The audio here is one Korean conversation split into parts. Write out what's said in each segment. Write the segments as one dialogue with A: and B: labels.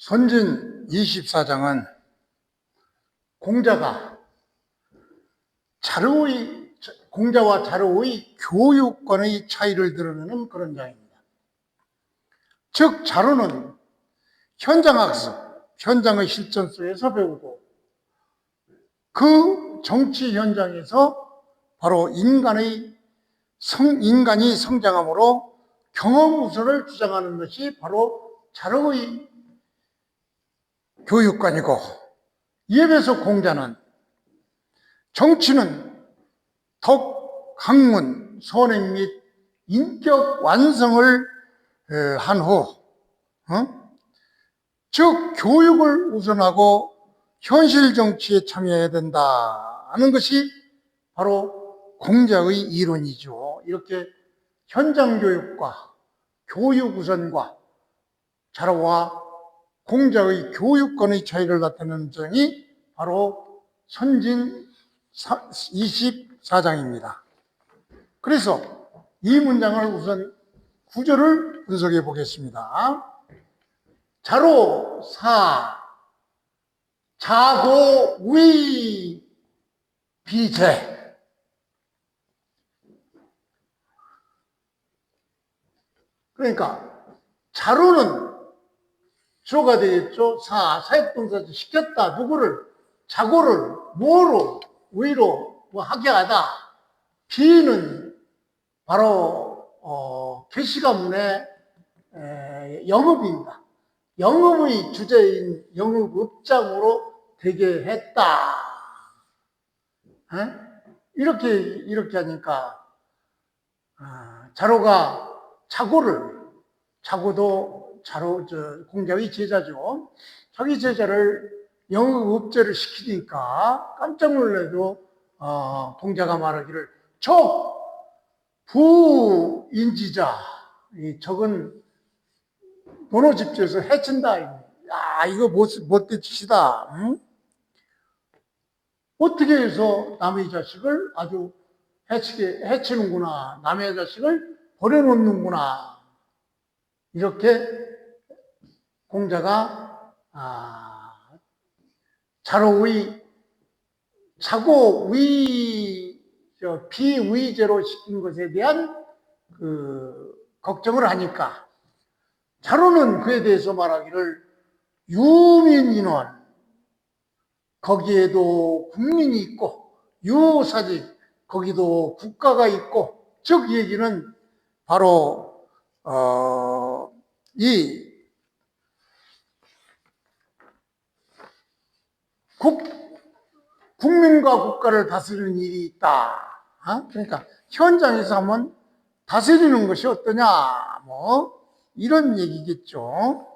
A: 선진 24장은 공자가 공자와 자로의 교육관의 차이를 드러내는 그런 장입니다. 즉 자로는 현장학습, 현장의 실전 속에서 배우고 그 정치 현장에서 바로 인간이 성장함으로 경험 우선을 주장하는 것이 바로 자로의 교육관이고, 이에 비해서 공자는 정치는 덕, 학문, 선행 및 인격 완성을 한 후, 즉 교육을 우선하고 현실 정치에 참여해야 된다는 것이 바로 공자의 이론이죠. 이렇게 현장 교육과 교육 우선과 자로와 공자의 교육권의 차이를 나타내는 점이 바로 선진 24장입니다. 그래서 이 문장을 우선 구절을 분석해 보겠습니다. 자로 사 자고 위 비제. 그러니까 자로는 주어가 되겠죠. 사역동사죠. 시켰다. 누구를? 자고를 뭐로? 위로 하게 하다. 비는 바로 계시가문의 영업입니다. 영업의 주제인 영업업장으로 되게 했다. 이렇게 하니까 자로가 자고도 공자의 제자죠. 자기 제자를 영업업제를 시키니까 깜짝 놀래도 공자가 말하기를 부인지자, 이 적은 논어집주에서 해친다. 야, 이거 못된 짓이다. 응? 어떻게 해서 남의 자식을 아주 해치는구나. 남의 자식을 버려놓는구나. 이렇게 공자가 자고 비위제로 시킨 것에 대한 걱정을 하니까 자로는 그에 대해서 말하기를 유민인원, 거기에도 국민이 있고, 유사직, 거기도 국가가 있고, 즉 얘기는 바로 이 국민과 국가를 다스리는 일이 있다. 그러니까 현장에서 한번 다스리는 것이 어떠냐, 뭐 이런 얘기겠죠.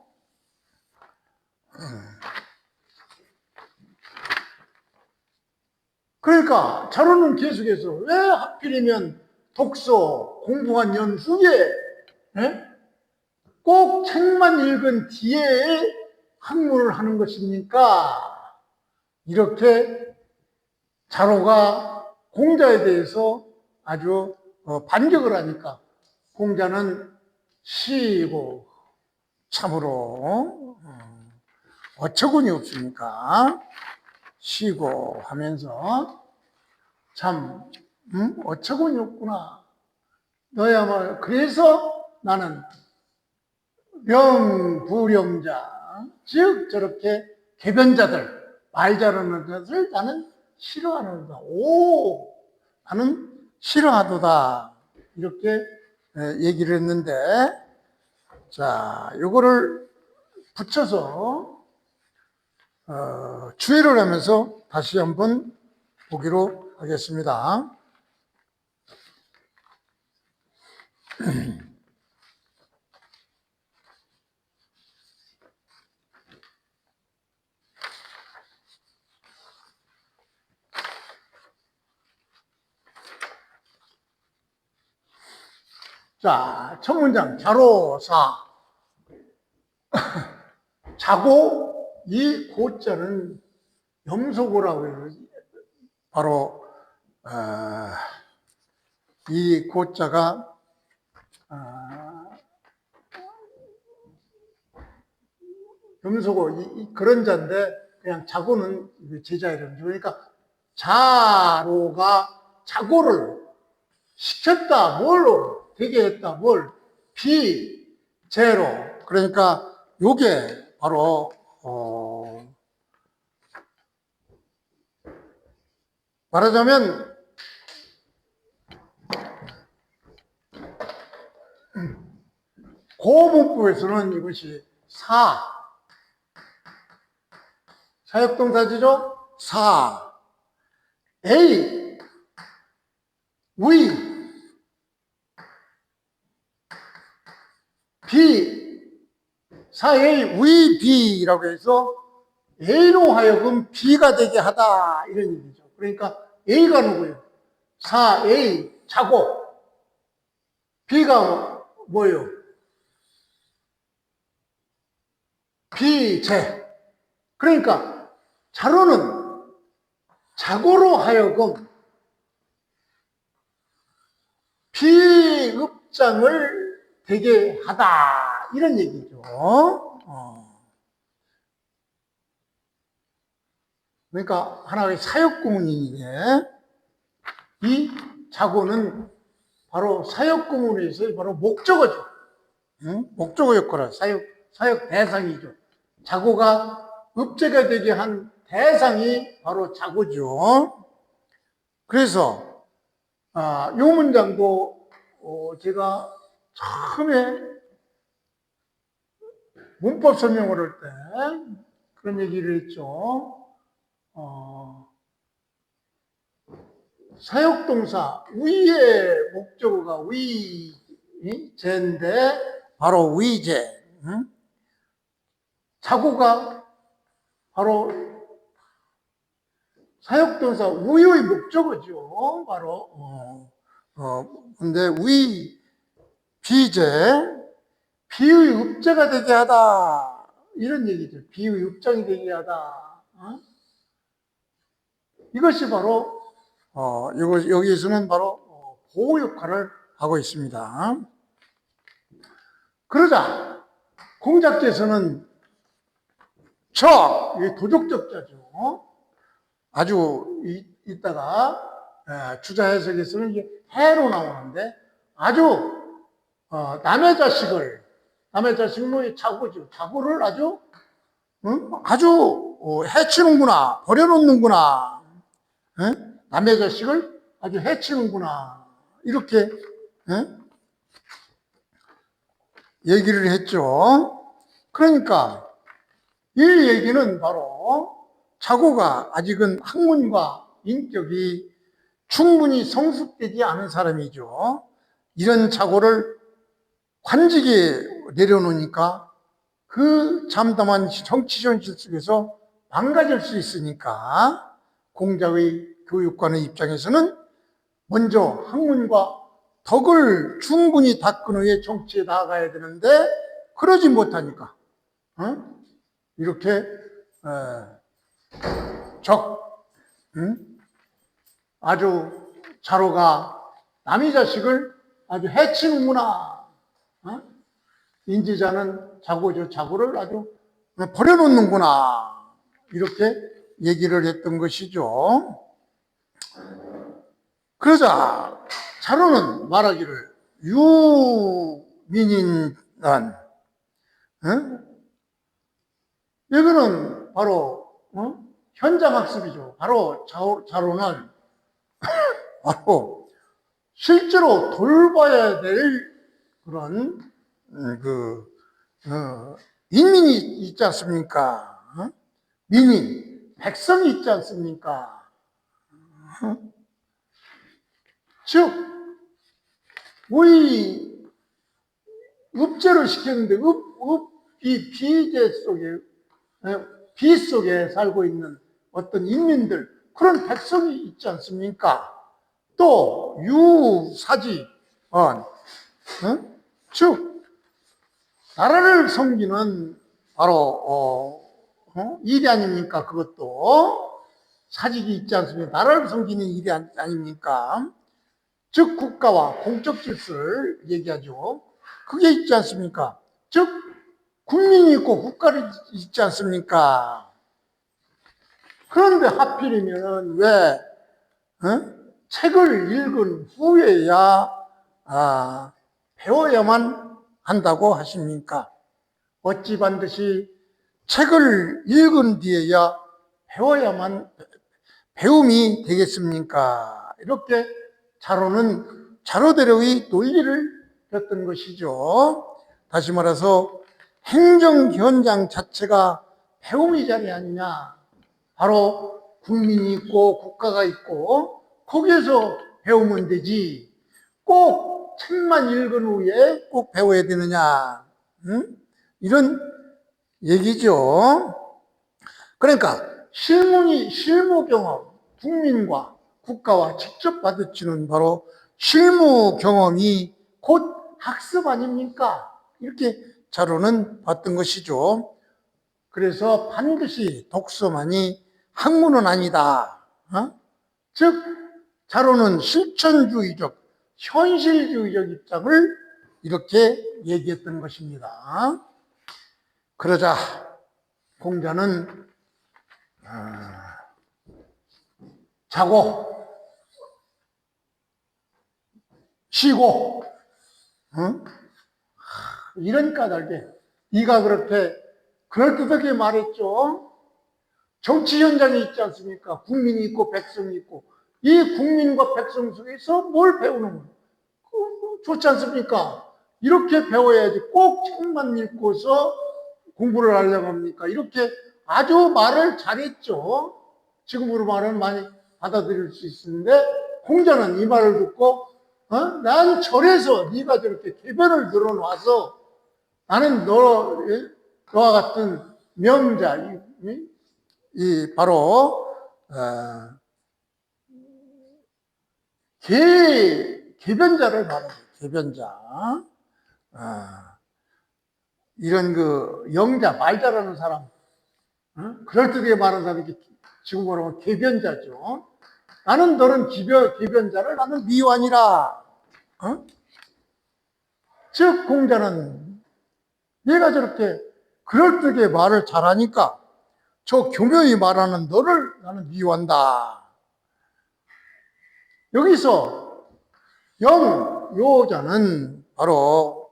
A: 그러니까 자로는 계속해서 왜 하필이면 독서 공부한 연후에 꼭 책만 읽은 뒤에 학문을 하는 것입니까? 이렇게 자로가 공자에 대해서 아주 반격을 하니까 공자는 쉬고 참으로 어처구니 없으니까 쉬고 하면서 참 어처구니 없구나. 너야말로 그래서 나는 명부령자, 즉 저렇게 개변자들, 말 잘하는 것을 나는 싫어하는다. 나는 싫어하도다. 이렇게 얘기를 했는데, 자, 요거를 붙여서 주의를 하면서 다시 한번 보기로 하겠습니다. 자, 첫 문장, 자로사. 자고, 이 고자는 염소고라고 해요. 바로, 이 고자가, 염소고 그런 자인데 그냥 자고는 제자 이름이죠. 그러니까 자로가 자고를 시켰다, 뭘로 되게 했다, 뭘 비제로. 그러니까 요게 바로 말하자면 고문법에서는 이것이 사역동사지죠? A, 위, B, A, 위, B라고 해서 A로 하여금 B가 되게 하다 이런 얘기죠. 그러니까 A가 누구예요? A, 자고, B가 뭐예요? 비제. 그러니까 자로는 자고로 하여금 비읍장을 되게 하다 이런 얘기죠. 그러니까 하나의 사역구문인데 이 자고는 바로 사역구문에서의 바로 목적어죠. 목적어 역할을 사역 대상이죠. 자고가 읍제가 되게 한 대상이 바로 자고죠. 그래서 이 문장도 제가 처음에 문법 설명을 할 때 그런 얘기를 했죠. 사역동사 위의 목적어가 위제인데 바로 위제. 자고가 바로 사역동사 위의 목적어죠. 바로 근데 비제 비의 읍제가 되게 하다 이런 얘기죠. 비의 읍장이 되게 하다. 이것이 바로 여기에서는 바로 보호 역할을 하고 있습니다. 그러자 공작제에서는 도적적자죠. 아주 이따가 주자 해석에서는 이게 해로 나오는데 아주 남의 자식의 자고죠. 자고를 아주 해치는구나, 버려놓는구나. 남의 자식을 아주 해치는구나. 이렇게 얘기를 했죠. 그러니까 이 얘기는 바로 자고가 아직은 학문과 인격이 충분히 성숙되지 않은 사람이죠. 이런 자고를 관직에 내려놓으니까 그 잠담한 정치 현실 속에서 망가질 수 있으니까 공작의 교육관의 입장에서는 먼저 학문과 덕을 충분히 닦은 후에 정치에 나아가야 되는데 그러지 못하니까 이렇게 아주 자로가 남의 자식을 아주 해치는구나. 인지자는 자고죠. 자고를 아주 버려놓는구나. 이렇게 얘기를 했던 것이죠. 그러자 자로는 말하기를 유민인난 이거는 바로 현장학습이죠. 바로 자로는 바로 실제로 돌봐야 될 그런 인민이 있지 않습니까? 민인, 백성이 있지 않습니까? 즉, 우리 읍제를 시켰는데 이 비 속에 살고 있는 어떤 인민들, 그런 백성이 있지 않습니까? 또 유사지, 즉 나라를 섬기는 바로 일이 아닙니까? 그것도 사직이 있지 않습니까? 나라를 섬기는 일이 아닙니까? 즉 국가와 공적 질서를 얘기하죠. 그게 있지 않습니까? 즉 국민이 있고 국가를 있지 않습니까? 그런데 하필이면 왜 책을 읽은 후에야 배워야만 한다고 하십니까? 어찌 반드시 책을 읽은 뒤에야 배움이 되겠습니까? 이렇게 자로대로의 논리를 폈던 것이죠. 다시 말해서 행정 현장 자체가 배움의 자리 아니냐. 바로 국민이 있고 국가가 있고 거기에서 배우면 되지. 꼭 책만 읽은 후에 꼭 배워야 되느냐. 이런 얘기죠. 그러니까 실무 경험, 국민과 국가와 직접 마주치는 바로 실무 경험이 곧 학습 아닙니까? 이렇게 자로는 봤던 것이죠. 그래서 반드시 독서만이 학문은 아니다. 즉 자로는 실천주의적, 현실주의적 입장을 이렇게 얘기했던 것입니다. 그러자 공자는 자고 쉬고 이런 까닭에 네가 그렇게 그럴듯하게 말했죠. 정치 현장에 있지 않습니까? 국민이 있고 백성이 있고 이 국민과 백성 속에서 뭘 배우는 거예요? 좋지 않습니까? 이렇게 배워야지 꼭 책만 읽고서 공부를 하려고 합니까? 이렇게 아주 말을 잘했죠. 지금으로 말하면 많이 받아들일 수 있는데 공자는 이 말을 듣고 난 절에서 네가 저렇게 궤변을 들어놔서 나는 너와 같은 명자 이 바로 궤변자를 말하는 거예요. 궤변자. 이런 그 영자, 말 잘하는 사람, 그럴듯하게 말하는 사람이 지금 말하면 궤변자죠. 너는 궤변자를 나는 미완이라. 즉 공자는 얘가 저렇게 그럴듯하게 말을 잘하니까 저 교묘히 말하는 너를 나는 미워한다. 여기서 요자는 바로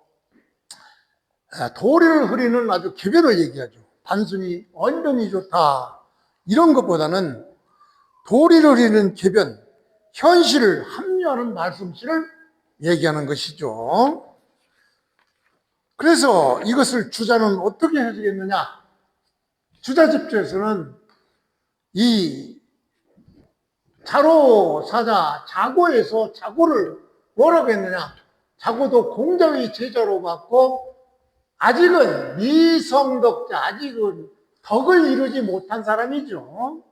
A: 도리를 흐리는 아주 궤변을 얘기하죠. 단순히 언변이 좋다 이런 것보다는 도리를 흐리는 궤변, 현실을 합리화하는 말씀씨를 얘기하는 것이죠. 그래서 이것을 주자는 어떻게 해주겠느냐? 주자집주에서는 이 자로사자 자고에서 자고를 뭐라고 했느냐? 자고도 공자의 제자로 받고 아직은 미성덕자, 아직은 덕을 이루지 못한 사람이죠.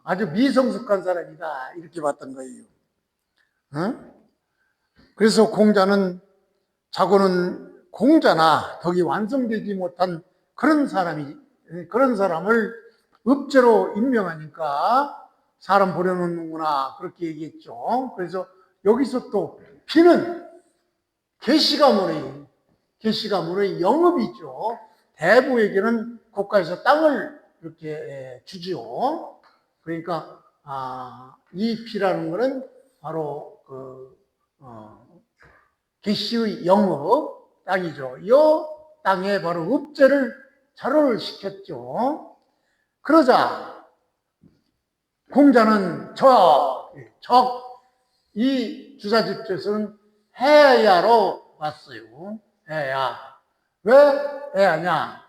A: 아주 미성숙한 사람이다 이렇게 봤던 거예요. 그래서 자고는 공자나 덕이 완성되지 못한 그런 사람을 읍제로 임명하니까 사람 버려놓는구나 그렇게 얘기했죠. 그래서 여기서 또 비는 계시가문의 영업이죠. 대부에게는 국가에서 땅을 이렇게 주지요. 그러니까 이 피라는 것은 바로 계시의 영업 땅이죠. 이 땅에 바로 읍제를 자로를 시켰죠. 그러자 공자는 이 주자집에서는 해야로 왔어요. 해야. 왜 해야냐?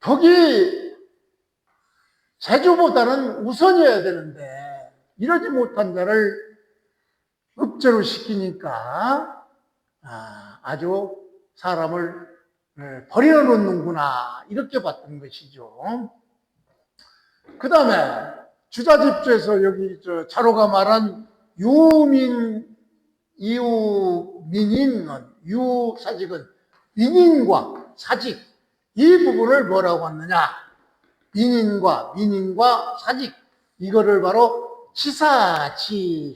A: 덕이 세주보다는 우선이어야 되는데 이러지 못한 자를 읍제로 시키니까 아주 사람을 버려놓는구나 이렇게 봤던 것이죠. 그 다음에 주자집주에서 여기 자로가 말한 유사직은 민인과 사직 이 부분을 뭐라고 하느냐? 민인과 사직 이거를 바로 치사치실이에요.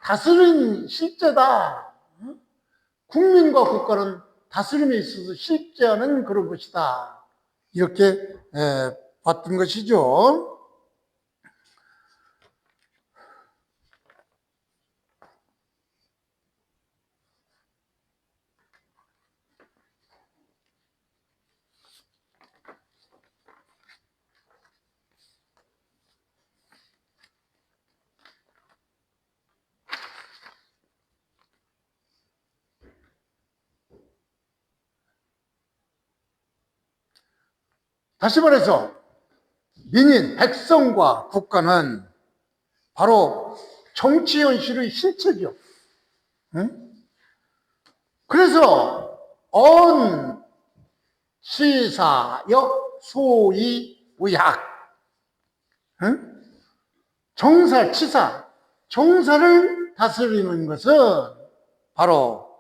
A: 다스린 실제다. 국민과 국가는 다스림에 있어서 쉽지 않은 그런 것이다. 이렇게 봤던 것이죠. 다시 말해서 민인, 백성과 국가는 바로 정치 현실의 실체죠. 응? 그래서 언, 시사, 역, 소위, 의학, 응? 정사, 치사, 정사를 다스리는 것은 바로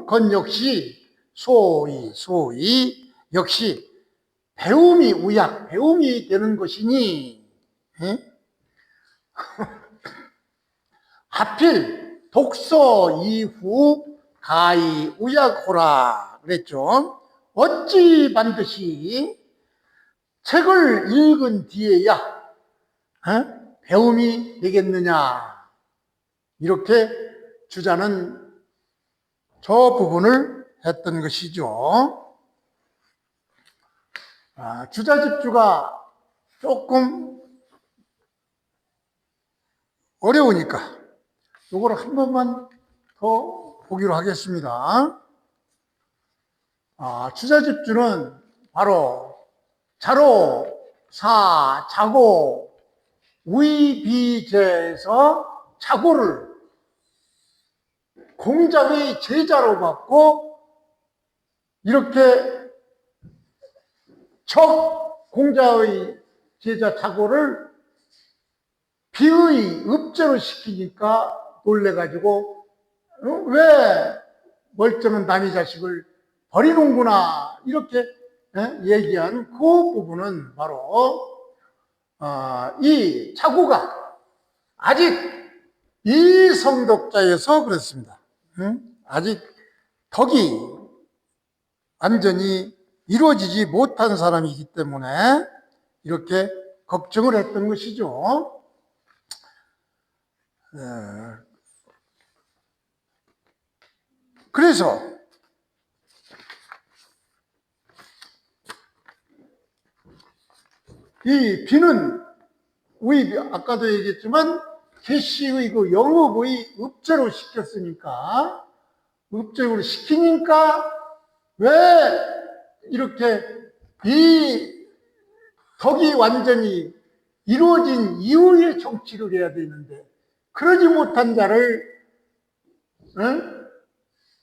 A: 건 역시 소위 역시 배움이 우약, 배움이 되는 것이니 하필 독서 이후 가히 우약호라 그랬죠. 어찌 반드시 책을 읽은 뒤에야 배움이 되겠느냐, 이렇게 주자는 저 부분을 했던 것이죠. 주자 집주가 조금 어려우니까 이걸 한 번만 더 보기로 하겠습니다. 주자 집주는 바로 자로, 사, 자고, 위비제에서 자고를 공작의 제자로 받고 이렇게 적 공자의 제자 자고를 비의 읍제로 시키니까 놀래가지고 왜 멀쩡한 남의 자식을 버리는구나, 이렇게 얘기한 그 부분은 바로 이 자고가 아직 이 성덕자에서 그렇습니다. 아직 덕이 완전히 이루어지지 못한 사람이기 때문에 이렇게 걱정을 했던 것이죠. 그래서 이 비는 우리 아까도 얘기했지만 개시의 그 영업의 읍제로 시켰으니까, 읍제로 시키니까 왜 이렇게 이 덕이 완전히 이루어진 이후에 정치를 해야 되는데 그러지 못한 자를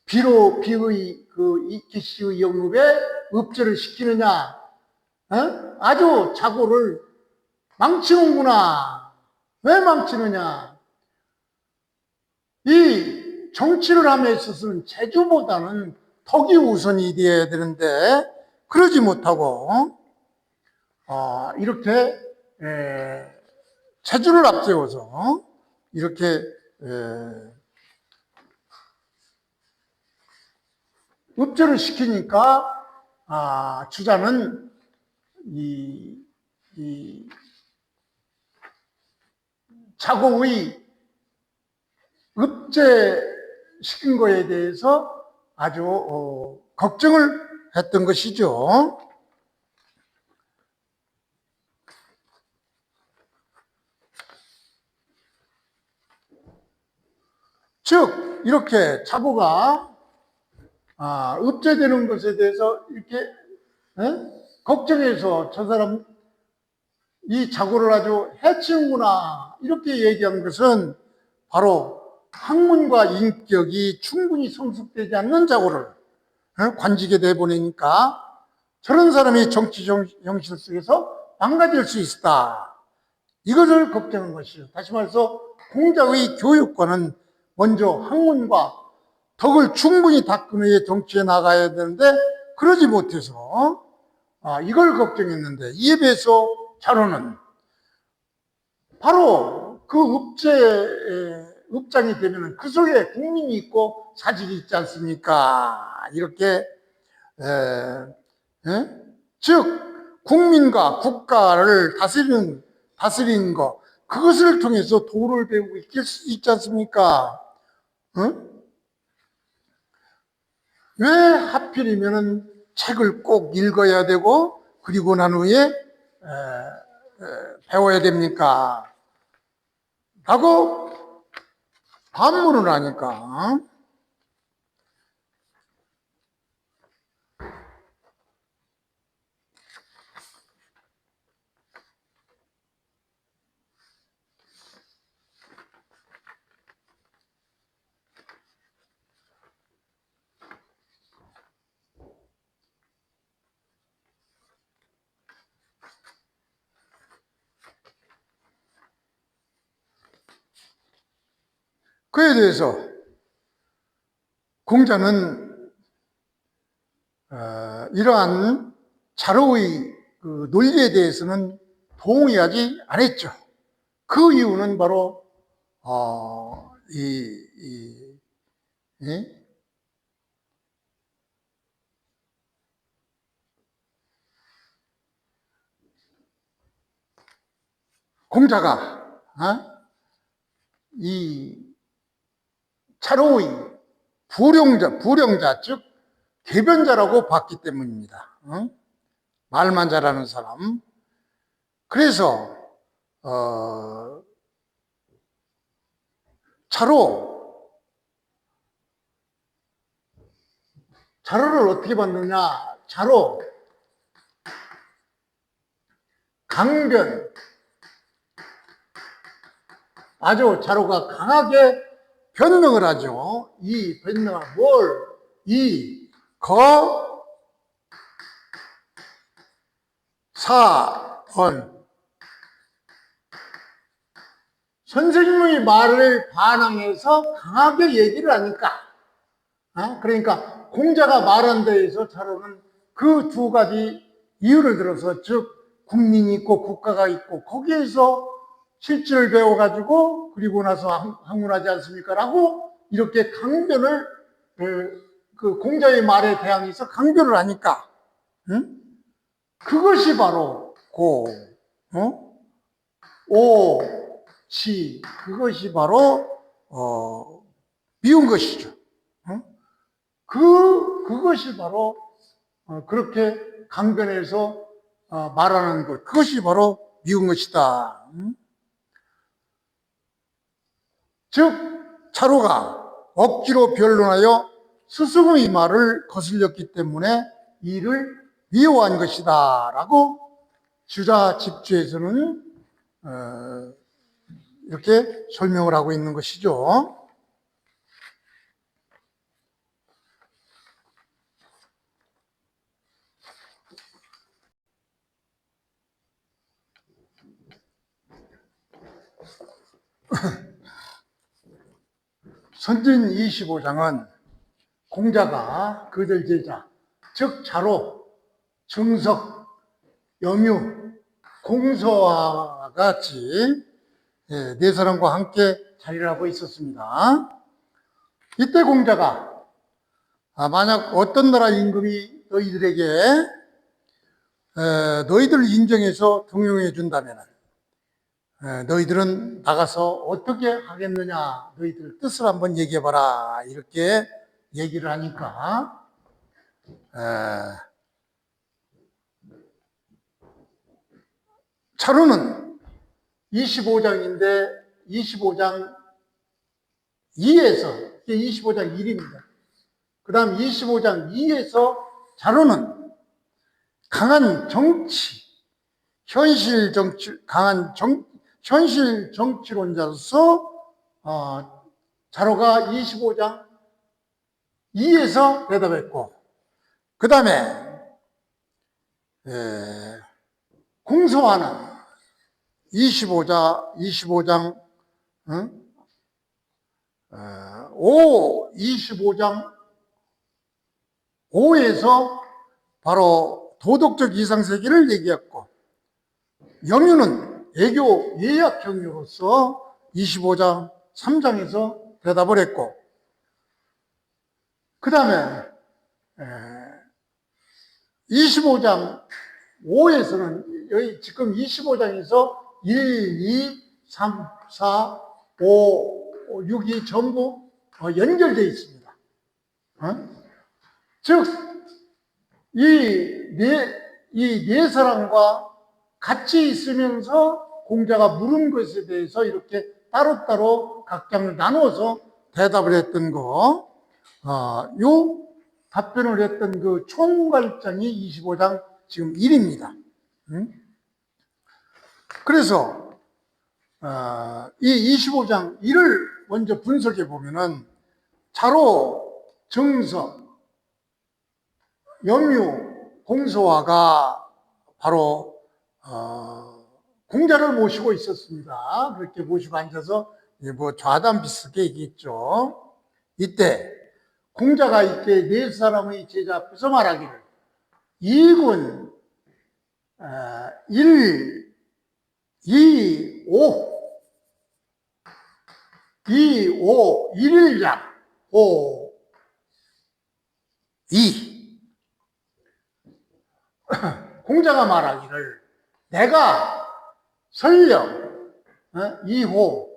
A: 비로 비의 그 개시의 영업에 읍제를 시키느냐, 아주 자고를 망치는구나. 왜 망치느냐? 이 정치를 함에 있어서는 재주보다는 덕이 우선이 되어야 되는데 그러지 못하고 이렇게 재주를 앞세워서 이렇게 읍제를 시키니까 주자는 이 자고의 읍제시킨 거에 대해서 아주 걱정을 했던 것이죠. 즉 이렇게 자고가 읍제되는 것에 대해서 이렇게 걱정해서 저 사람 이 자고를 아주 해치는구나, 이렇게 얘기한 것은 바로 학문과 인격이 충분히 성숙되지 않는 자고를 관직에 내보내니까 저런 사람이 정치 정신 속에서 망가질 수 있다, 이것을 걱정한 것이죠. 다시 말해서 공자의 교육과는 먼저 학문과 덕을 충분히 닦은 후에 정치에 나가야 되는데 그러지 못해서 이걸 걱정했는데, 이에 비해서 자로는 바로 그 업장이 되면 그 속에 국민이 있고 사직이 있지 않습니까? 이렇게 즉 국민과 국가를 다스리는 것, 그것을 통해서 도를 배우고 있지 않습니까? 왜 하필이면은 책을 꼭 읽어야 되고 그리고 난 후에 배워야 됩니까? 라고 반문을 하니까 그에 대해서 공자는 이러한 자로의 그 논리에 대해서는 동의하지 않았죠. 그 이유는 바로 예? 공자가 이 자로의 불용자 즉 개변자라고 봤기 때문입니다. 말만 잘하는 사람. 그래서 자로를 어떻게 봤느냐? 자로 강변, 아주 자로가 강하게 변명을 하죠. 이 변명은 뭘? 사언. 선생님의 말을 반항해서 강하게 얘기를 하니까, 그러니까 공자가 말한 데에서 자로는 그 두 가지 이유를 들어서, 즉 국민이 있고 국가가 있고 거기에서 실질을 배워가지고 그리고 나서 학문하지 않습니까? 라고 이렇게 강변을 그 공자의 말에 대항해서 강변을 하니까 그것이 바로 그것이 바로 미운 것이죠. 그것이 바로 그렇게 강변해서 말하는 것, 그것이 바로 미운 것이다. 즉 자로가 억지로 변론하여 스승의 말을 거슬렸기 때문에 이를 미워한 것이다 라고 주자 집주에서는 이렇게 설명을 하고 있는 것이죠. 선진 25장은 공자가 그들 제자, 즉 자로, 정석, 염유, 공서와 같이 네 사람과 함께 자리를 하고 있었습니다. 이때 공자가 만약 어떤 나라 임금이 너희들에게 너희들을 인정해서 등용해 준다면 너희들은 나가서 어떻게 하겠느냐, 너희들 뜻을 한번 얘기해봐라, 이렇게 얘기를 하니까 자로는 25장인데 25장 2에서, 이게 25장 1입니다. 그 다음 25장 2에서 자로는 강한 정치, 현실 정치론자로서 자로가 25장 2에서 대답했고, 그 다음에 공서와는 25장 25장 5에서 바로 도덕적 이상세계를 얘기했고, 염유는 애교 예약 경유로서 25장 3장에서 대답을 했고, 그 다음에 25장 5에서는 여기 지금 25장에서 1, 2, 3, 4, 5, 6이 전부 연결되어 있습니다. 즉, 이 네 사람과 같이 있으면서 공자가 물은 것에 대해서 이렇게 따로따로 각 장을 나누어서 대답을 했던 거, 요 답변을 했던 그 총괄장이 25장 지금 1입니다. 그래서 이 25장 1을 먼저 분석해 보면은 자로, 정석, 염유, 공소화가 바로 공자를 모시고 있었습니다. 그렇게 모시고 앉아서 뭐 좌담 비슷하게 얘기했죠. 이때 공자가 이렇게 네 사람의 제자 앞에서 말하기를 이군 1, 2, 5 2, 5, 1장 5, 2 공자가 말하기를 내가 설령 2호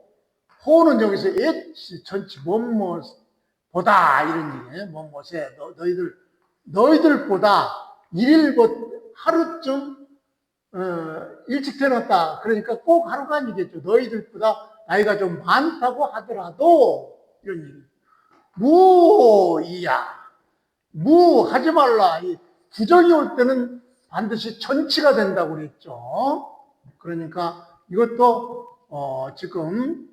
A: 호는 여기서 엣지 전치 뭐뭐보다 이런 얘기예요. 뭐뭐세 너희들보다 1일 하루쯤 일찍 태어났다. 그러니까 꼭 하루가 아니겠죠. 너희들보다 나이가 좀 많다고 하더라도 이런 얘기. 무이야. 하지 말라. 이 부정이 올 때는 반드시 전치가 된다고 그랬죠. 그러니까 이것도 지금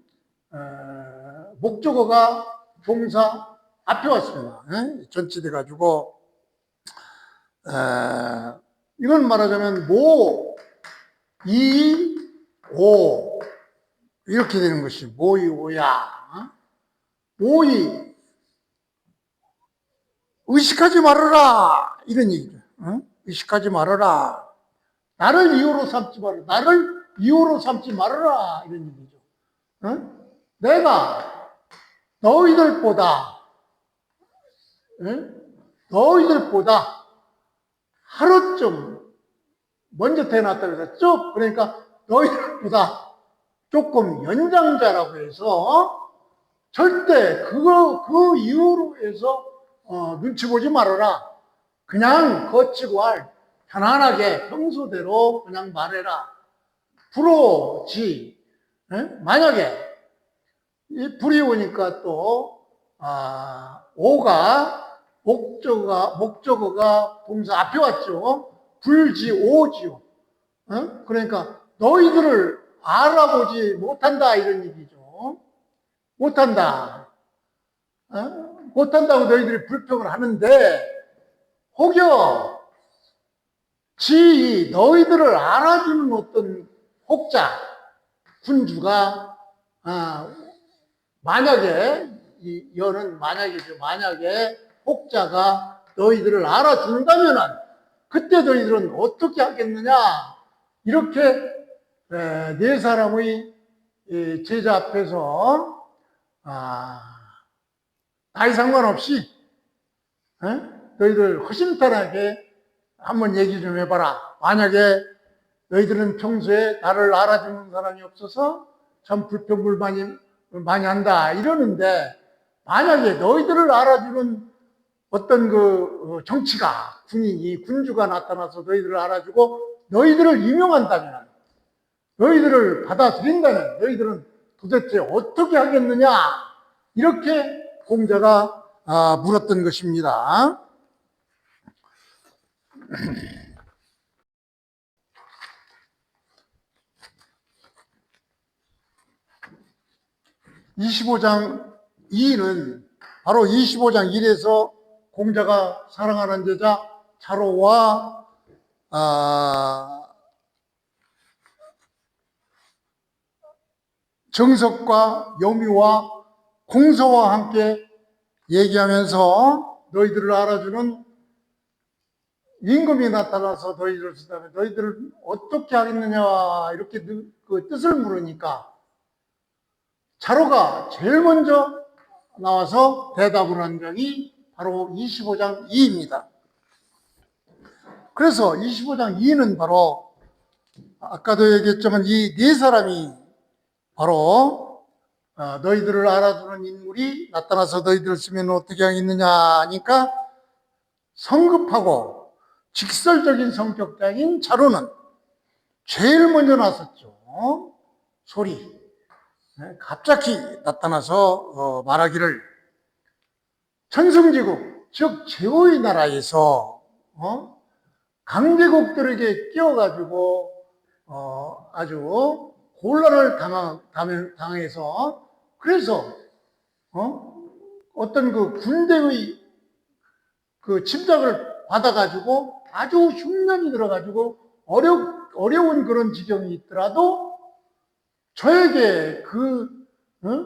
A: 목적어가 동사 앞에 왔습니다. 전치돼 가지고 이건 말하자면 오 이렇게 되는 것이 오야. 오이 의식하지 말아라 이런 얘기죠. 의식하지 말아라. 나를 이유로 삼지 말아라. 나를 이유로 삼지 말아라 이런 얘기죠. 내가 너희들보다 하루쯤 먼저 태어났다 그래서 쭉 그러니까 너희들보다 조금 연장자라고 해서 절대 그 이유로 해서 눈치 보지 말아라. 그냥 거치고 편안하게 평소대로 그냥 말해라. 불오지. 만약에 이 불이 오니까 또 오가 목적어가 동사 앞에 왔죠. 불지 오지요. 그러니까 너희들을 알아보지 못한다 이런 얘기죠. 못한다. 못한다고 너희들이 불평을 하는데 혹여 너희들을 알아주는 어떤 혹자 군주가 만약에 이 여는 만약이죠. 만약에 혹자가 너희들을 알아준다면은 그때 너희들은 어떻게 하겠느냐? 이렇게 네 사람의 제자 앞에서 나이 상관없이 너희들 허심탄회하게 한번 얘기 좀 해봐라. 만약에 너희들은 평소에 나를 알아주는 사람이 없어서 참 불평불만이 많이 한다 이러는데 만약에 너희들을 알아주는 어떤 그 정치가 군주가 나타나서 너희들을 알아주고 너희들을 임용한다면 너희들을 받아들인다면 너희들은 도대체 어떻게 하겠느냐 이렇게 공자가 물었던 것입니다. 25장 2는 바로 25장 1에서 공자가 사랑하는 제자 차로와 정석과 염유와 공서와 함께 얘기하면서 너희들을 알아주는 임금이 나타나서 너희들을 쓰다면 너희들을 어떻게 하겠느냐 이렇게 그 뜻을 물으니까 자로가 제일 먼저 나와서 대답을 한 장이 바로 25장 2입니다. 그래서 25장 2는 바로 아까도 얘기했지만 이 네 사람이 바로 너희들을 알아주는 인물이 나타나서 너희들을 쓰면 어떻게 하겠느냐 하니까 성급하고 직설적인 성격자인 자로는 제일 먼저 나섰죠. 소리. 갑자기 나타나서 말하기를 천승지국, 즉 제후의 나라에서 강대국들에게 끼어가지고 아주 곤란을 당해서 그래서 어떤 그 군대의 그 침략을 받아가지고 아주 흉년이 들어가지고 어려운 그런 지경이 있더라도 저에게 그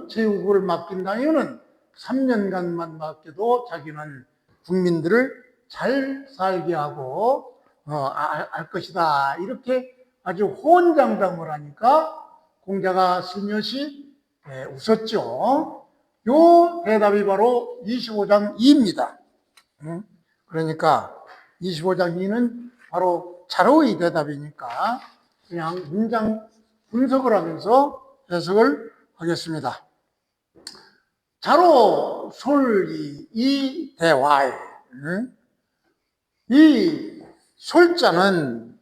A: 제국을 맡긴다면은 3년간만 맡겨도 자기는 국민들을 잘 살게 하고 알 것이다. 이렇게 아주 호언장담을 하니까 공자가 슬며시 웃었죠. 요 대답이 바로 25장 2입니다. 그러니까 25장 2는 바로 자로의 대답이니까 그냥 문장 분석을 하면서 해석을 하겠습니다. 자로 솔이 이 대화에 이 솔자는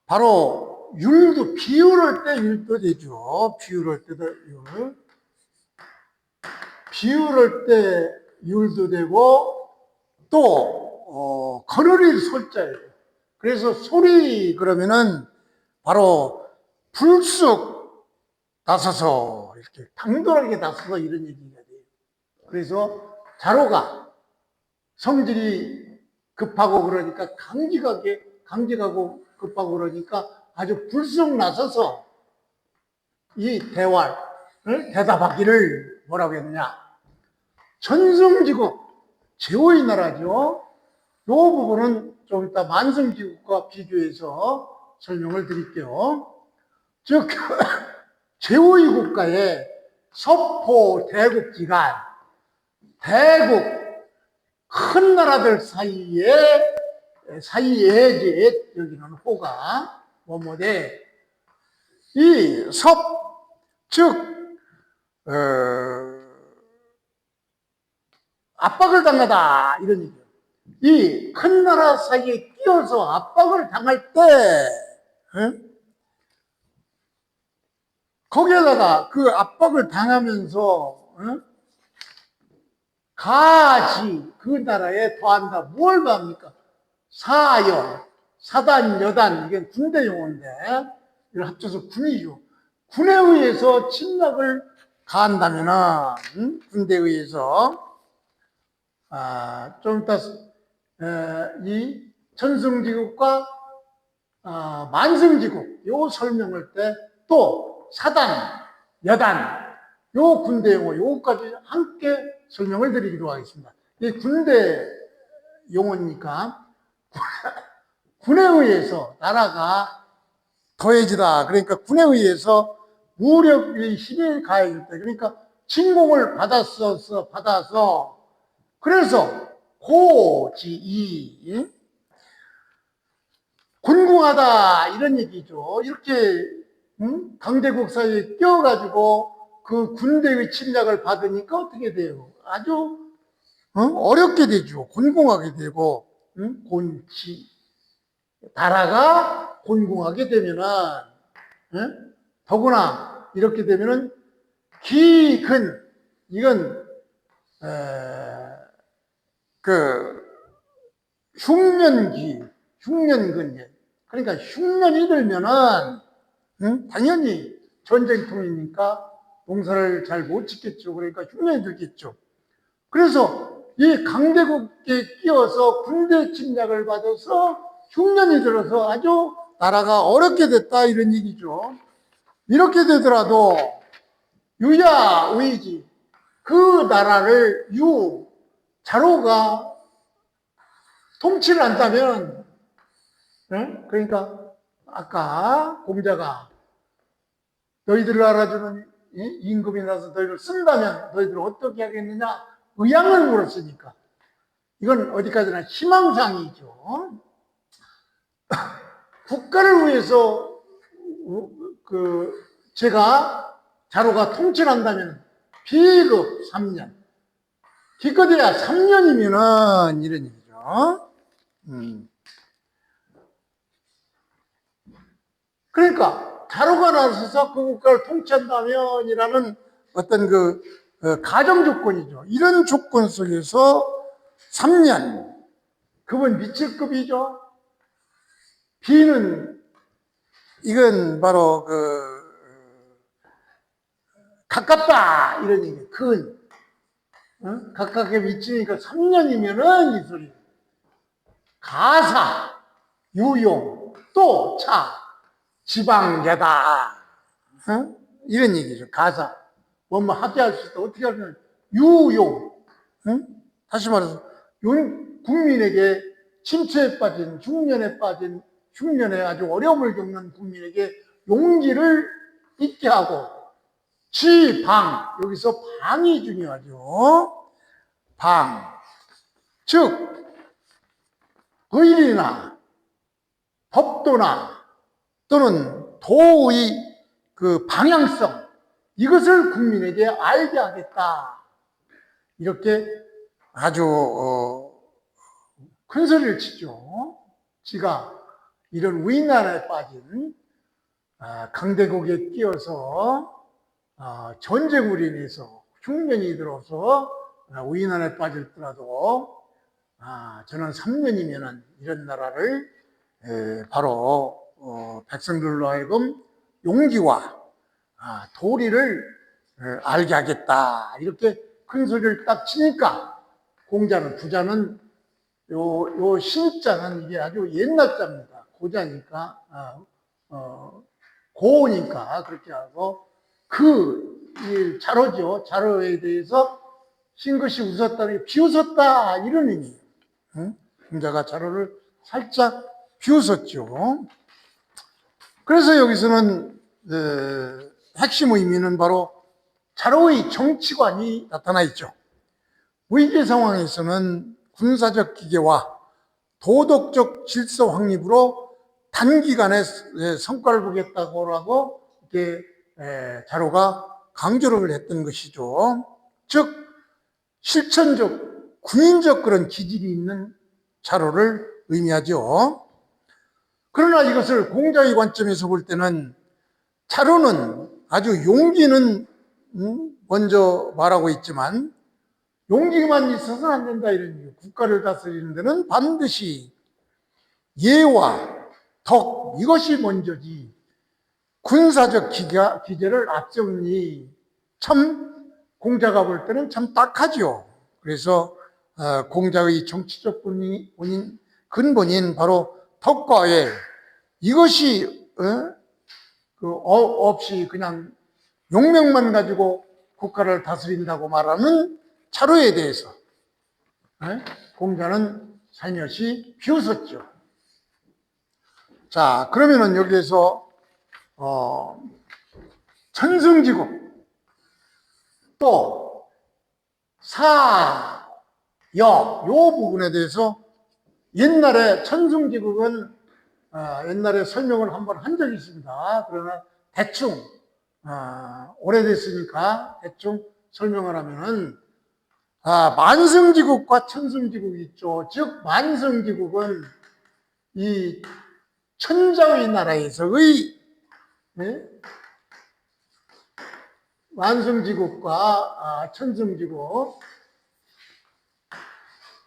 A: 바로 율도, 비유를 때 율도 되죠. 비유를 때도 율. 비유를 때 율도 되고 또 거느릴 솔자예요. 그래서 솔이 그러면은 바로 불쑥 나서서 이렇게 당돌하게 나서서 이런 얘기가 돼요. 그래서 자로가 성질이 급하고 그러니까 강직하고 급하고 그러니까 아주 불쑥 나서서 이 대화를 대답하기를 뭐라고 했느냐. 천승지국, 제후의 나라죠. 요 부분은 좀 이따 만성지국과 비교해서 설명을 드릴게요. 즉 제후의 국가의 서포 대국 기간, 대국 큰 나라들 사이에 여기는 호가 뭐뭐대 이 즉 압박을 당하다 이런 얘기예요. 이 큰 나라 사이에 끼어서 압박을 당할 때 거기에다가 그 압박을 당하면서 가지 그 나라에 더한다. 뭘 더합니까? 사단, 여단 이게 군대 용어인데 이걸 합쳐서 군이죠. 군에 의해서 침략을 가한다면은 군대에 의해서 좀 이따 이 천승지국과 만승지국 요 설명할 때 또 사단, 여단 요 군대 용어 요거까지 함께 설명을 드리기로 하겠습니다. 이 군대 용어니까 군에 의해서 나라가 더해지다. 그러니까 군에 의해서 무력의 힘이 가해질 때 그러니까 침공을 받아서 그래서 고지이 군궁하다 이런 얘기죠. 이렇게 강대국 사이에 껴가지고 그 군대의 침략을 받으니까 어떻게 돼요? 아주 어렵게 되죠. 곤궁하게 되고 곤치 나라가 곤궁하게 되면은 더구나 이렇게 되면은 기근 이건 그 흉년근 그러니까 흉년이 들면은 당연히 전쟁통이니까 농사를 잘 못 짓겠죠. 그러니까 흉년이 들겠죠. 그래서 이 강대국에 끼어서 군대 침략을 받아서 흉년이 들어서 아주 나라가 어렵게 됐다 이런 얘기죠. 이렇게 되더라도 유야의지 그 나라를 자로가 통치를 한다면 그러니까 아까 공자가 너희들을 알아주는 임금이 나서 너희를 쓴다면 너희들 어떻게 하겠느냐? 의향을 물었으니까. 이건 어디까지나 희망사항이죠. 국가를 위해서 제가 자로가 통치한다면 비급 3년. 기껏해야 3년이면은 이런 얘기죠. 그러니까 자로가 나서서 그 국가를 통치한다면이라는 어떤 가정 조건이죠. 이런 조건 속에서 3년. 그건 미칠급이죠. 비는 이건 바로 가깝다 이런 얘기. 근 가깝게 미치니까 3년이면은 이 소리. 가사, 유용, 또 차, 지방계다. 이런 얘기죠. 가사. 뭐뭐 합의할 수 있다. 어떻게 하면 유용. 다시 말해서 국민에게 침체에 빠진 흉년에 아주 어려움을 겪는 국민에게 용기를 있게 하고 지방, 여기서 방이 중요하죠. 방, 즉 의리나 법도나 또는 도의 방향성, 이것을 국민에게 알게 하겠다. 이렇게 아주 큰 소리를 치죠. 지가 이런 위난에 빠진 강대국에 끼어서 전쟁으로 인해서 흉년이 들어서 위난에 빠졌더라도 저는 3년이면은 이런 나라를 바로 백성들로 하여금 용기와 도리를 알게 하겠다. 이렇게 큰 소리를 딱 치니까 부자는 요 신자는 이게 아주 옛날 자입니다. 고자니까 고우니까 그렇게 하고 이 자로죠. 자로에 대해서 싱긋이 웃었다는 게 비웃었다 이런 의미예요. 공자가 자로를 살짝 비웃었죠. 그래서 여기서는 핵심 의미는 바로 자로의 정치관이 나타나 있죠. 위기 상황에서는 군사적 기계와 도덕적 질서 확립으로 단기간에 성과를 보겠다고 이렇게 자로가 강조를 했던 것이죠. 즉 실천적 군인적 그런 기질이 있는 자로를 의미하죠. 그러나 이것을 공자의 관점에서 볼 때는 자로는 아주 용기는 먼저 말하고 있지만 용기만 있어서는 안 된다 이런 얘기예요. 국가를 다스리는 데는 반드시 예와 덕 이것이 먼저지 군사적 기제를 앞세우니 참 공자가 볼 때는 참 딱하죠. 그래서 공자의 정치적 근본인 바로 덕과 예 이것이 없이 그냥 용명만 가지고 국가를 다스린다고 말하는 자로에 대해서 공자는 살며시 비웃었죠. 자, 그러면은 여기에서 천승지국 또 사역 요 부분에 대해서 옛날에 천승지국은 옛날에 설명을 한번 한 적이 있습니다. 그러나 대충 오래됐으니까 대충 설명을 하면은 만성지국과 천승지국이 있죠. 즉 만성지국은 이 천자의 나라에서의 만성지국과 천승지국.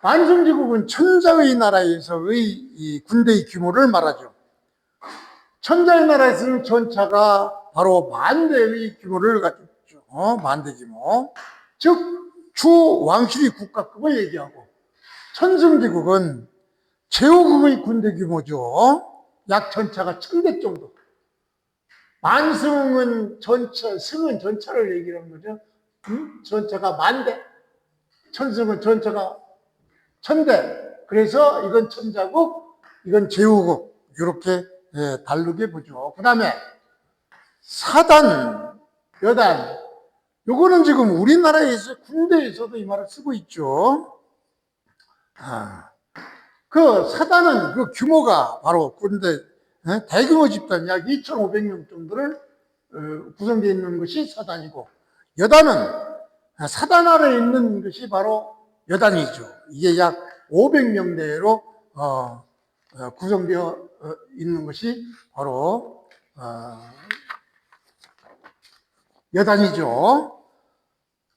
A: 만성지국은 천자의 나라에서의 이 군대의 규모를 말하죠. 천자의 나라에서는 전차가 바로 만대의 규모를 가지고 있죠. 만대 규모. 즉 주 왕실의 국가급을 얘기하고 천승지국은 제후국의 군대 규모죠. 약 전차가 1000대 정도. 만승은 전차, 승은 전차를 얘기하는 거죠. 전차가 만대, 천승은 전차가 1000대. 그래서 이건 천자국, 이건 제후국. 이렇게 다르게 보죠. 그 다음에 사단, 여단, 요거는 지금 우리나라에서 군대에서도 이 말을 쓰고 있죠. 그 사단은 그 규모가 바로 군대 대규모 집단 약 2,500명 정도를 구성되어 있는 것이 사단이고, 여단은 사단 아래에 있는 것이 바로 여단이죠. 이게 약 500명 내로 구성되어 있는 것이 바로 여단이죠.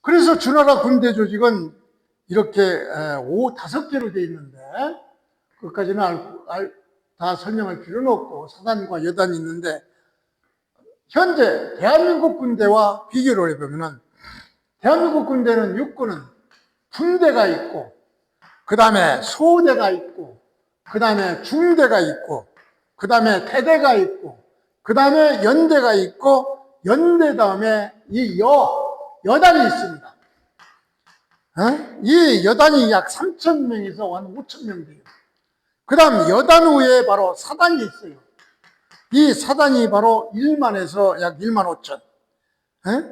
A: 그래서 주나라 군대 조직은 이렇게 5개로 되어 있는데, 그것까지는 다 설명할 필요는 없고, 사단과 여단이 있는데, 현재 대한민국 군대와 비교를 해보면은, 대한민국 군대는 육군은 분대가 있고, 그 다음에 소대가 있고, 그 다음에 중대가 있고, 그 다음에 대대가 있고, 그 다음에 연대가 있고, 연대 다음에 이 여단이 있습니다. 이 여단이 약 3,000명에서 한 5,000명 돼요. 그 다음 여단 후에 바로 사단이 있어요. 이 사단이 바로 1만에서 약 1만 5천.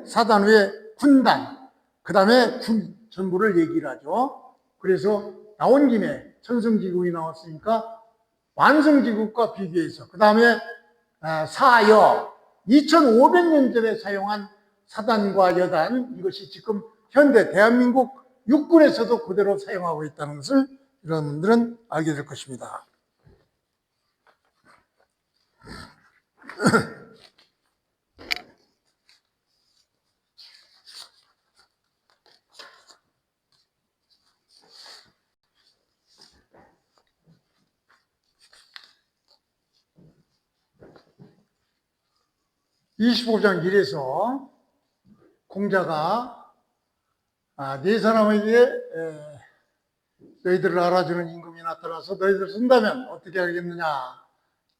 A: 사단 후에 군단, 그 다음에 군 전부를 얘기를 하죠. 그래서 나온 김에 천성지국이 나왔으니까 완성지국과 비교해서, 그 다음에 사여, 2500년 전에 사용한 사단과 여단, 이것이 지금 현대 대한민국 육군에서도 그대로 사용하고 있다는 것을 여러분들은 알게 될 것입니다. (25장) 1에서 공자가 네 사람에게 너희들을 알아주는 임금이 나타나서 너희들 쓴다면 어떻게 하겠느냐,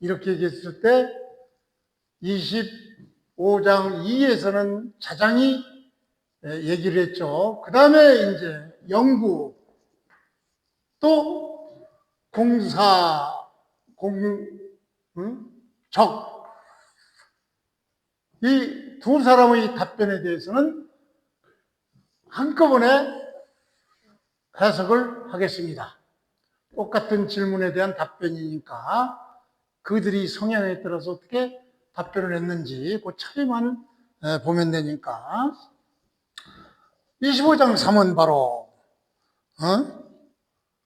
A: 이렇게 얘기했을 때 25장 2에서는 자장이 얘기를 했죠. 그 다음에 이제 영구, 또 공사, 적, 이 두 사람의 답변에 대해서는 한꺼번에 해석을 하겠습니다. 똑같은 질문에 대한 답변이니까 그들이 성향에 따라서 어떻게 답변을 했는지 그 차이만 보면 되니까. 25장 3은 바로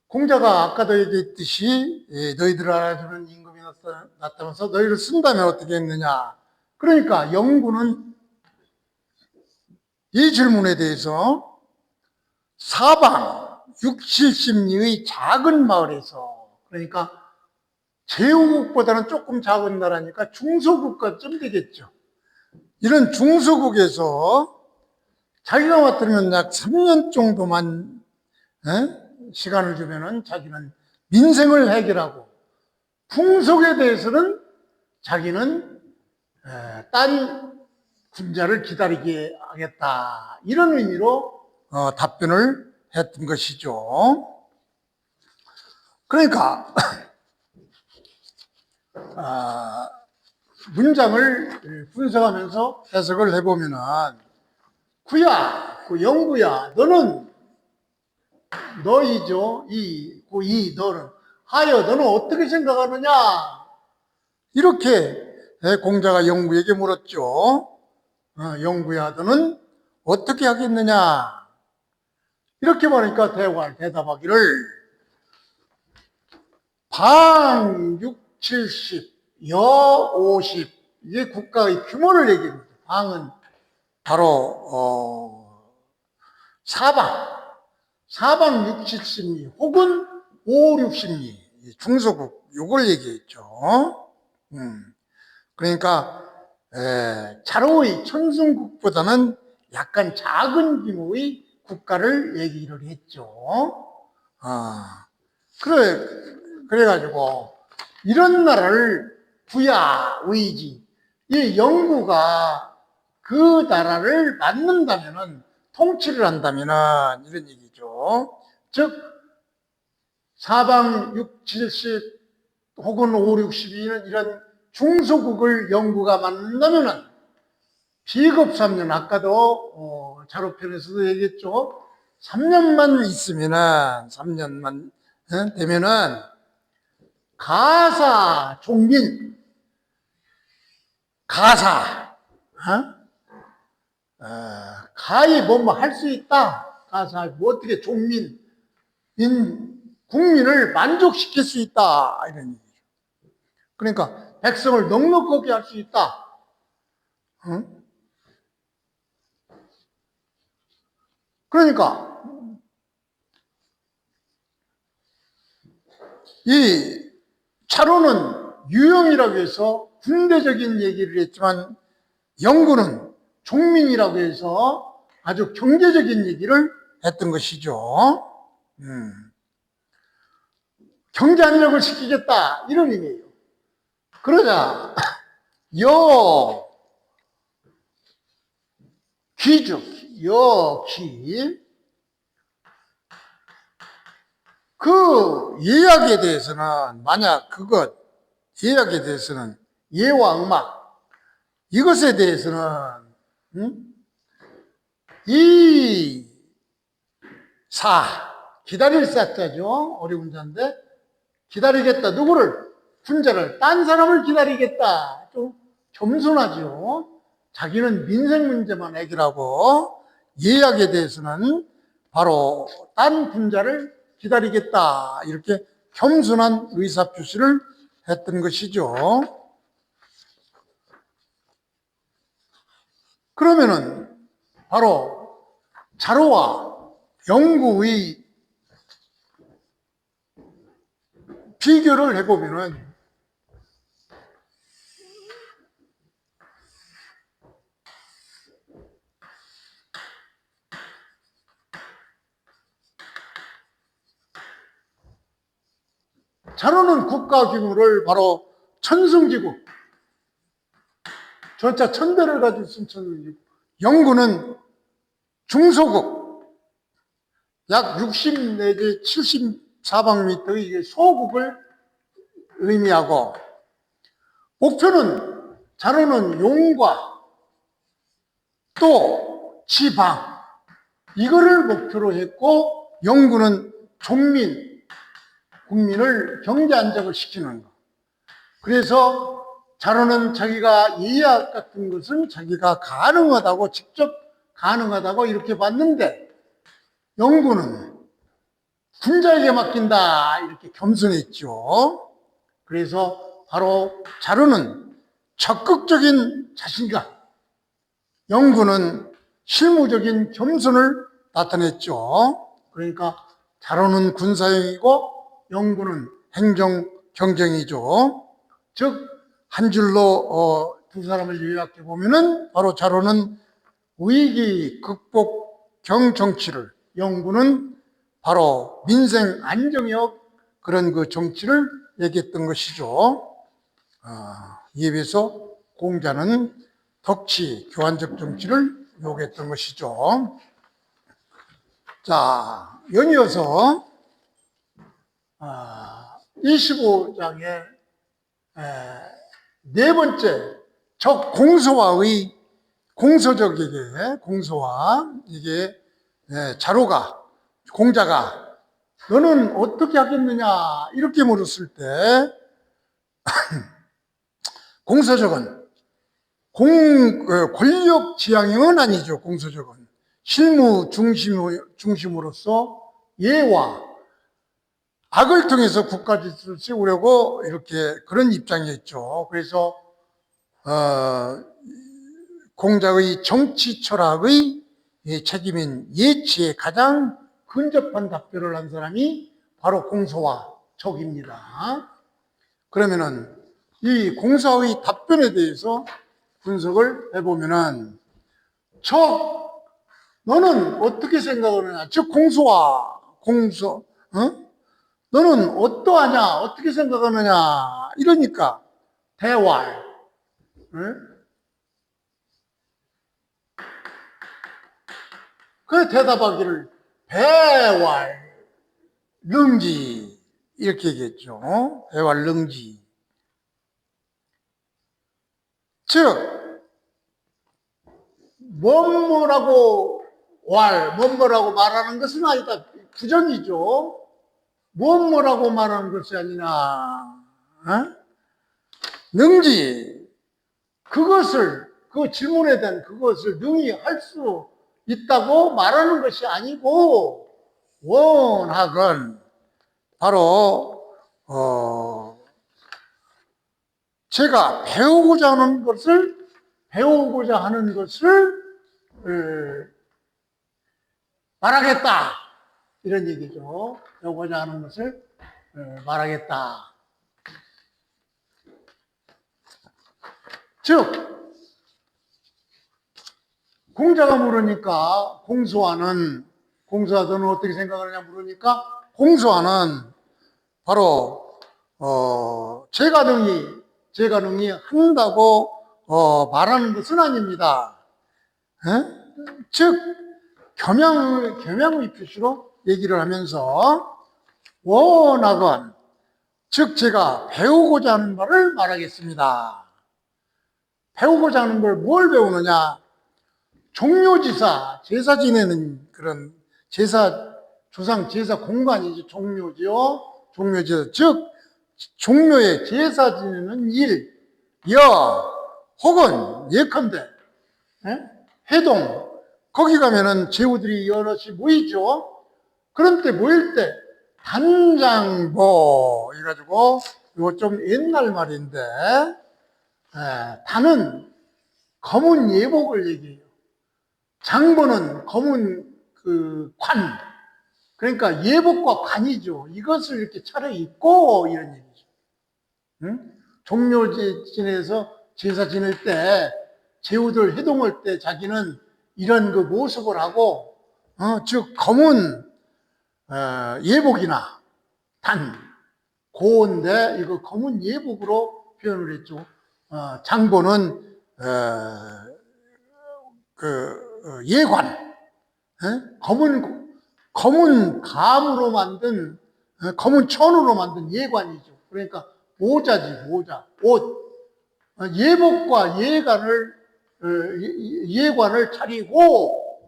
A: 공자가 아까도 얘기했듯이 너희들을 알아주는 임금이 나타나서 너희를 쓴다면 어떻게 했느냐. 그러니까 영구는 이 질문에 대해서 사방 6, 70리의 작은 마을에서, 그러니까 제후국보다는 조금 작은 나라니까 중소국가쯤 되겠죠. 이런 중소국에서 자기가 맡으면 약 3년 정도만 시간을 주면은 자기는 민생을 해결하고, 풍속에 대해서는 자기는 딴 군자를 기다리게 하겠다, 이런 의미로 답변을 했던 것이죠. 그러니까 문장을 분석하면서 해석을 해보면은, 구야, 그 영구야, 너는, 너희죠, 너는, 하여, 너는 어떻게 생각하느냐, 이렇게 공자가 영구에게 물었죠. 영구야, 너는 어떻게 하겠느냐, 이렇게 말하니까 대답하기를 방 6, 70, 여 50, 이게 국가의 규모를 얘기합니다. 방은 바로 사방 6, 70리 혹은 5, 60리 중소국, 요걸 얘기했죠. 그러니까 차로의 천승국보다는 약간 작은 규모의 국가를 얘기를 했죠. 그래가지고 이런 나라를 부야 의지, 이 영구가 그 나라를 맡는다면은, 통치를 한다면은, 이런 얘기죠. 즉 사방 6, 70 혹은 5, 62는 이런 중소국을 영구가 맡는다면은 비급 3년, 아까도 자료편에서도 얘기했죠. 3년만 있으면은, 3년만 되면은 가사, 종민, 가사, 가히 뭐뭐 할 수 있다. 가사, 뭐 어떻게 종민, 국민을 만족시킬 수 있다. 이런 얘기죠. 그러니까 백성을 넉넉하게 할 수 있다. 그러니까 이 차로는 유형이라고 해서 군대적인 얘기를 했지만 영구는 종민이라고 해서 아주 경제적인 얘기를 했던 것이죠. 경제 안정을 시키겠다 이런 의미예요. 그러자 여기죠. 여기 그 예약에 대해서는 만약 그것 예약에 대해서는 예와 음악 이것에 대해서는 이 기다릴 사자죠. 어려운 자인데 기다리겠다. 누구를? 군자를. 딴 사람을 기다리겠다. 좀 겸손하죠. 자기는 민생 문제만 해결하고 예약에 대해서는 바로 딴 군자를 기다리겠다. 이렇게 겸손한 의사표시를 했던 것이죠. 그러면은 바로 자로와 영구의 비교를 해보면은 자로는 국가기구를 바로 천승지구, 전차 1000대를 가지고 있는 천승지구, 영구는 중소국, 약 60 내지 74방미터의 소국을 의미하고 목표는 자로는 용과 또 지방 이거를 목표로 했고 영구는 종민, 국민을 경제 안정을 시키는 것. 그래서 자로는 자기가 예약 같은 것은 자기가 가능하다고 직접 가능하다고 이렇게 봤는데 영구는 군자에게 맡긴다 이렇게 겸손했죠. 그래서 바로 자로는 적극적인 자신감, 영구는 실무적인 겸손을 나타냈죠. 그러니까 자로는 군사형이고 영구는 행정 경쟁이죠. 즉 한 줄로 두 사람을 요약해 보면은 바로 자로는 위기 극복 경정치를, 영구는 바로 민생 안정역 그런 그 정치를 얘기했던 것이죠. 이에 비해서 공자는 덕치 교환적 정치를 요구했던 것이죠. 자, 연이어서 25장의 네 번째 적 공소화의 공소와 이게 자로가 공자가 너는 어떻게 하겠느냐 이렇게 물었을 때 공소적은 권력 지향형은 아니죠. 공소적은 실무 중심으로서 예와 악을 통해서 국가 질서를 세우려고 이렇게 그런 입장이었죠. 그래서 공자의 정치 철학의 책임인 예치에 가장 근접한 답변을 한 사람이 바로 공소와 적입니다. 그러면은 이 공소의 답변에 대해서 분석을 해보면은 너는 어떻게 생각하느냐? 즉 공소, 너는 어떠하냐? 어떻게 생각하느냐? 이러니까 대활, 그 대답하기를 배활 능지 이렇게 얘기했죠. 배활 능지. 즉 뭐뭐라고 뭐뭐라고 말하는 것은 아니다. 부정이죠. 뭐뭐라고 말하는 것이 아니라, 능지, 그 질문에 대한 그것을 능히 할 수 있다고 말하는 것이 아니고, 원학은 바로, 제가 배우고자 하는 것을 말하겠다. 이런 얘기죠. 배우고자 하는 것을 말하겠다. 즉, 공자가 물으니까 공소하는 어떻게 생각하느냐 물으니까 공소하는 바로 제가 능히 한다고 말하는 것은 아닙니다. 즉 겸양의 표시로 얘기를 하면서 원학은 즉 제가 배우고자 하는 바를 말하겠습니다. 배우고자 하는 걸 뭘 배우느냐? 종묘지사, 제사 지내는 그런 조상 제사 공간이죠. 종묘지사. 즉, 종묘에 제사 지내는 일, 혹은 예컨대, 해동, 거기 가면은 제후들이 여럿이 모이죠. 그런 때 모일 때, 단장보, 이래가지고, 이거 좀 옛날 말인데, 단은 검은 예복을 얘기해요. 장보는 검은 관. 그러니까 예복과 관이죠. 이것을 이렇게 차려입고 이런 얘기죠. 종묘지내에서 제사 지낼 때, 제후들 해동할 때 자기는 이런 그 모습을 하고, 즉, 검은, 예복이나 고인데, 이거 검은 예복으로 표현을 했죠. 장보는, 예관, 검은 감으로 만든, 검은 천으로 만든 예관이죠. 그러니까 모자지, 모자, 옷. 예복과 예관을 차리고,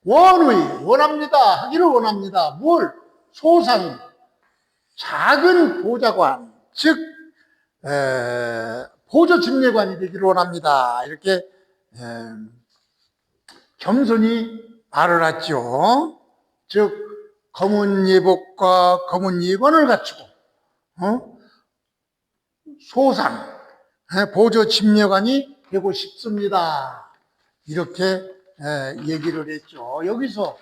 A: 원합니다. 하기를 원합니다. 뭘? 소상, 작은 보좌관, 즉, 보조집례관이 되기를 원합니다. 이렇게, 겸손히 말을 하죠. 즉, 검은 예복과 검은 예관을 갖추고, 소상, 보조 집례관이 되고 싶습니다. 이렇게 얘기를 했죠. 여기서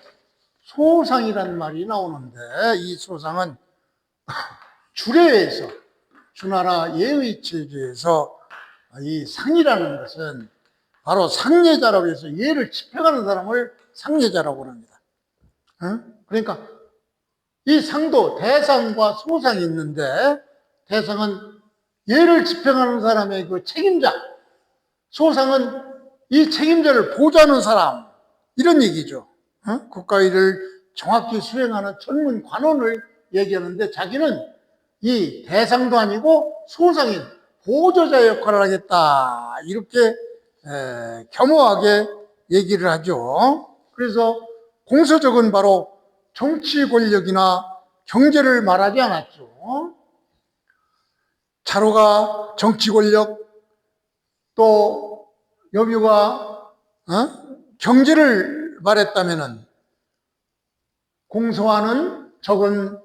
A: 소상이라는 말이 나오는데, 이 소상은 주례에서, 주나라 예의 체계에서 이 상이라는 것은 바로 상례자라고 해서 예를 집행하는 사람을 상례자라고 합니다. 그러니까 이 상도 대상과 소상이 있는데, 대상은 예를 집행하는 사람의 그 책임자, 소상은 이 책임자를 보좌하는 사람, 이런 얘기죠. 국가일을 정확히 수행하는 전문 관원을 얘기하는데, 자기는 이 대상도 아니고 소상인 보조자 역할을 하겠다, 이렇게 겸허하게 얘기를 하죠. 그래서 공서적은 바로 정치 권력이나 경제를 말하지 않았죠. 차로가 정치 권력, 또 여묘가 경제를 말했다면은 공소하는 적은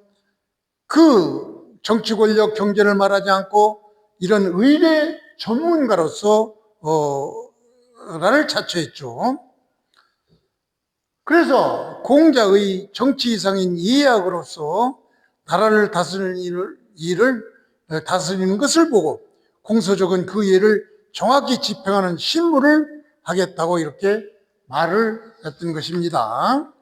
A: 그 정치 권력, 경제를 말하지 않고 이런 의례 전문가로서 나를 자처했죠. 그래서 공자의 정치 이상인 이해학으로서 나라를 다스리는 것을 보고 공서적은 그 예를 정확히 집행하는 실무를 하겠다고 이렇게 말을 했던 것입니다.